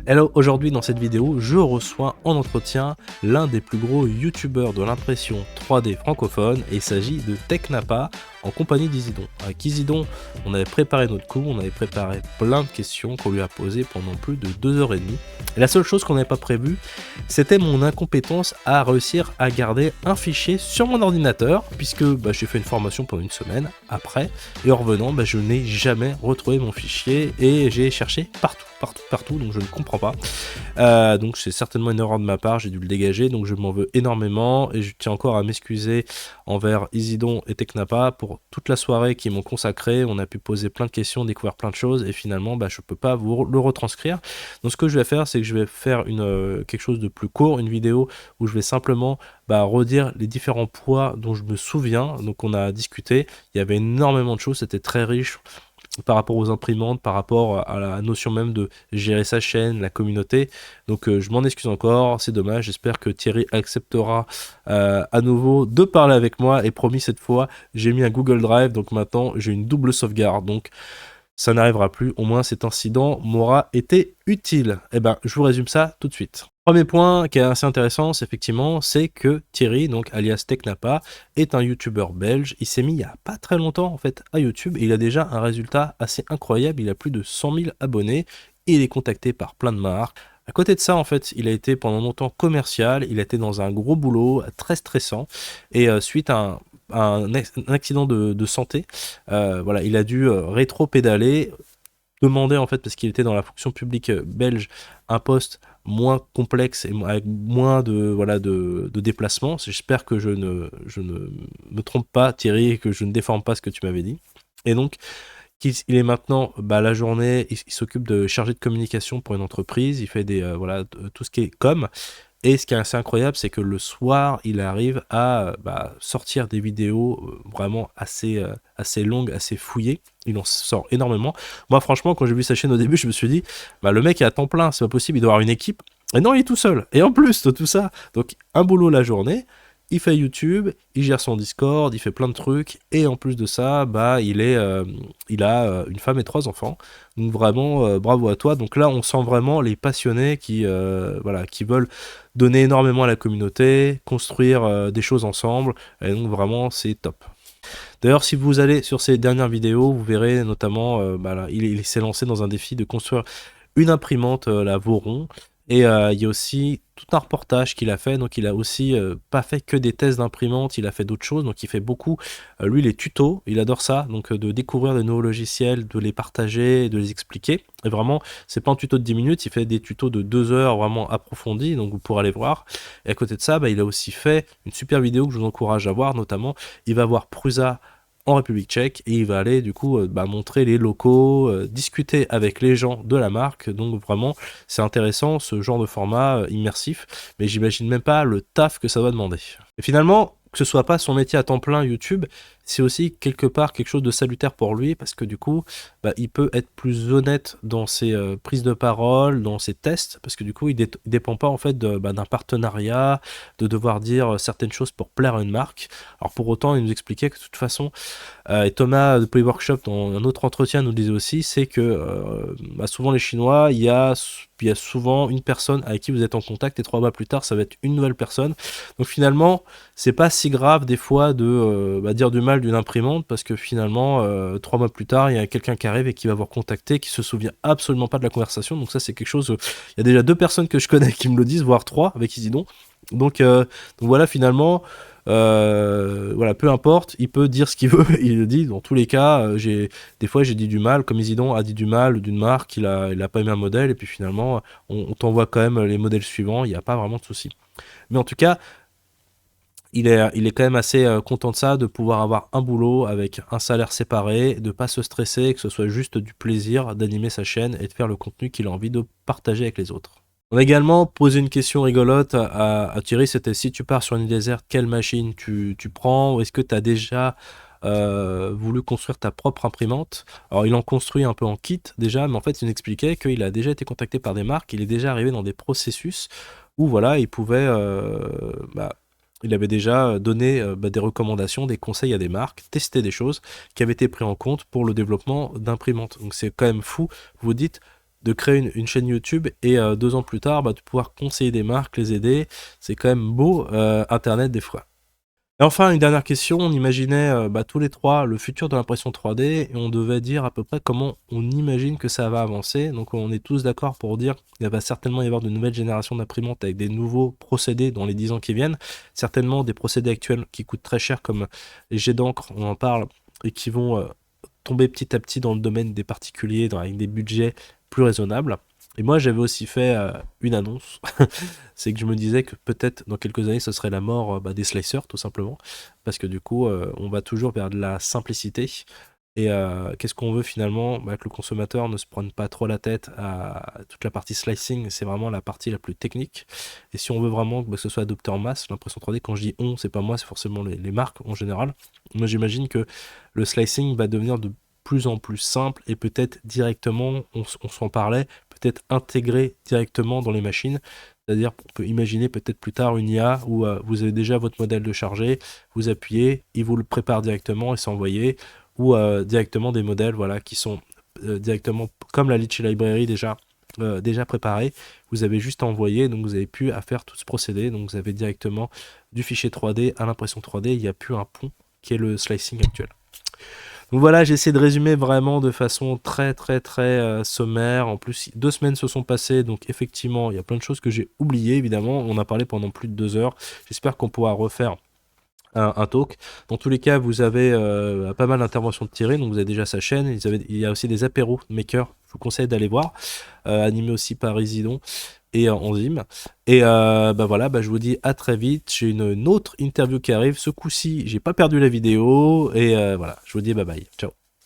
Hello, aujourd'hui dans cette vidéo, je reçois en entretien l'un des plus gros youtubeurs de l'impression 3D francophone et il s'agit de Teknapa en compagnie d'Isidon. Avec Isidon, on avait préparé notre coup, on avait préparé plein de questions qu'on lui a posées pendant plus de 2 h 30. Et la seule chose qu'on n'avait pas prévue, c'était mon incompétence à réussir à garder un fichier sur mon ordinateur, puisque j'ai fait une formation pendant une semaine après, et en revenant, je n'ai jamais retrouvé mon fichier et j'ai cherché partout, donc je ne comprends pas. Donc c'est certainement une erreur de ma part, j'ai dû le dégager, donc je m'en veux énormément et je tiens encore à m'excuser envers Isidon et Teknapa pour toute la soirée qu'ils m'ont consacrée. On a pu poser plein de questions, découvrir plein de choses et finalement je peux pas vous le retranscrire. Donc ce que je vais faire, c'est que je vais faire quelque chose de plus court, une vidéo où je vais simplement redire les différents poids dont je me souviens. Donc on a discuté, il y avait énormément de choses, c'était très riche par rapport aux imprimantes, par rapport à la notion même de gérer sa chaîne, la communauté. Donc je m'en excuse encore, c'est dommage, j'espère que Thierry acceptera à nouveau de parler avec moi, et promis cette fois, j'ai mis un Google Drive, donc maintenant j'ai une double sauvegarde, donc ça n'arrivera plus, au moins cet incident m'aura été utile. Et je vous résume ça tout de suite. Premier point qui est assez intéressant, c'est que Thierry, donc alias Teknapa, est un youtubeur belge. Il s'est mis il y a pas très longtemps en fait à YouTube et il a déjà un résultat assez incroyable. Il a plus de 100 000 abonnés et il est contacté par plein de marques. À côté de ça, en fait, il a été pendant longtemps commercial, il a été dans un gros boulot très stressant et suite à un accident de santé, voilà, il a dû rétro-pédaler, demander en fait, parce qu'il était dans la fonction publique belge, un poste moins complexe et avec moins de déplacements. J'espère que je ne me trompe pas, Thierry, et que je ne déforme pas ce que tu m'avais dit. Et donc, il est maintenant la journée, il s'occupe de chargé de communication pour une entreprise, il fait tout ce qui est com. Et ce qui est assez incroyable, c'est que le soir, il arrive à sortir des vidéos vraiment assez longues, assez fouillées. Il en sort énormément. Moi, franchement, quand j'ai vu sa chaîne au début, je me suis dit, le mec est à temps plein, c'est pas possible, il doit avoir une équipe. Et non, il est tout seul. Et en plus de tout ça, donc un boulot la journée, il fait YouTube, il gère son Discord, il fait plein de trucs, et en plus de ça, il a une femme et 3 enfants. Donc vraiment, bravo à toi. Donc là, on sent vraiment les passionnés qui veulent donner énormément à la communauté, construire des choses ensemble, et donc vraiment, c'est top. D'ailleurs, si vous allez sur ces dernières vidéos, vous verrez notamment, il s'est lancé dans un défi de construire une imprimante, la Voron. Et il y a aussi tout un reportage qu'il a fait, donc il a aussi pas fait que des tests d'imprimante, il a fait d'autres choses, donc il fait beaucoup, lui, les tutos, il adore ça, donc de découvrir de nouveaux logiciels, de les partager, de les expliquer, et vraiment, c'est pas un tuto de 10 minutes, il fait des tutos de 2 heures vraiment approfondis, donc vous pourrez aller voir. Et à côté de ça, il a aussi fait une super vidéo que je vous encourage à voir, notamment, il va voir Prusa en République tchèque et il va aller du coup montrer les locaux, discuter avec les gens de la marque. Donc vraiment c'est intéressant ce genre de format immersif, mais j'imagine même pas le taf que ça va demander. Et finalement, que ce soit pas son métier à temps plein YouTube, c'est aussi quelque part quelque chose de salutaire pour lui, parce que du coup il peut être plus honnête dans ses prises de parole, dans ses tests, parce que du coup il dépend pas en fait d'un partenariat, de devoir dire certaines choses pour plaire à une marque. Alors pour autant, il nous expliquait que de toute façon, et Thomas de Poly Workshop dans un autre entretien nous disait aussi, c'est que souvent les Chinois, il y a souvent une personne avec qui vous êtes en contact et 3 mois plus tard ça va être une nouvelle personne. Donc finalement c'est pas si grave des fois de dire du mal d'une imprimante, parce que finalement 3 mois plus tard il y a quelqu'un qui arrive et qui va vous recontacter, qui se souvient absolument pas de la conversation. Donc ça c'est quelque chose, il y a déjà 2 personnes que je connais qui me le disent, voire 3 avec Isidon. Donc voilà, finalement voilà, peu importe, il peut dire ce qu'il veut, il le dit. Dans tous les cas, des fois j'ai dit du mal, comme Isidon a dit du mal d'une marque, il a pas aimé un modèle, et puis finalement on t'envoie quand même les modèles suivants, il n'y a pas vraiment de souci. Mais en tout cas, il est quand même assez content de ça, de pouvoir avoir un boulot avec un salaire séparé, de pas se stresser, que ce soit juste du plaisir d'animer sa chaîne et de faire le contenu qu'il a envie de partager avec les autres. On a également posé une question rigolote à Thierry, c'était: si tu pars sur une île déserte, quelle machine tu prends, ou est-ce que tu as déjà voulu construire ta propre imprimante? Alors il en construit un peu en kit déjà, mais en fait il nous expliquait qu'il a déjà été contacté par des marques, il est déjà arrivé dans des processus où voilà, il avait déjà donné des recommandations, des conseils à des marques, testé des choses qui avaient été pris en compte pour le développement d'imprimantes. Donc c'est quand même fou, vous dites, de créer une chaîne YouTube et 2 ans plus tard, de pouvoir conseiller des marques, les aider. C'est quand même beau, internet des fois. Et enfin, une dernière question, on imaginait, tous les 3 le futur de l'impression 3D et on devait dire à peu près comment on imagine que ça va avancer. Donc on est tous d'accord pour dire qu'il va certainement y avoir de nouvelles générations d'imprimantes avec des nouveaux procédés dans les 10 ans qui viennent. Certainement des procédés actuels qui coûtent très cher comme les jets d'encre, on en parle, et qui vont, tomber petit à petit dans le domaine des particuliers, avec des budgets plus raisonnables. Et moi, j'avais aussi fait une annonce, c'est que je me disais que peut-être dans quelques années, ce serait la mort des slicers, tout simplement, parce que du coup, on va toujours vers de la simplicité. Et qu'est-ce qu'on veut finalement? Que le consommateur ne se prenne pas trop la tête à toute la partie slicing, c'est vraiment la partie la plus technique. Et si on veut vraiment que ce soit adopté en masse, l'impression 3D, quand je dis on, c'est pas moi, c'est forcément les marques en général. Moi, j'imagine que le slicing va devenir de plus en plus simple et peut-être directement, on s'en parlait, peut-être intégré directement dans les machines. C'est-à-dire, on peut imaginer peut-être plus tard une IA où vous avez déjà votre modèle de chargé, vous appuyez, il vous le prépare directement et c'est envoyé, ou directement des modèles voilà, qui sont directement comme la Litchi Library déjà préparée. Vous avez juste à envoyer, donc vous avez plus à faire tout ce procédé. Donc vous avez directement du fichier 3D à l'impression 3D. Il n'y a plus un pont qui est le slicing actuel. Donc voilà, j'ai essayé de résumer vraiment de façon très sommaire. En plus, 2 semaines se sont passées, donc effectivement, il y a plein de choses que j'ai oubliées, évidemment. On a parlé pendant plus de 2 heures. J'espère qu'on pourra refaire un talk. Dans tous les cas, vous avez pas mal d'interventions de Thierry, donc vous avez déjà sa chaîne. Il y a aussi des apéros makers, je vous conseille d'aller voir, animés aussi par Isidon et Enzyme. Et voilà, je vous dis à très vite. J'ai une autre interview qui arrive. Ce coup-ci, j'ai pas perdu la vidéo. Et voilà, je vous dis bye bye. Ciao.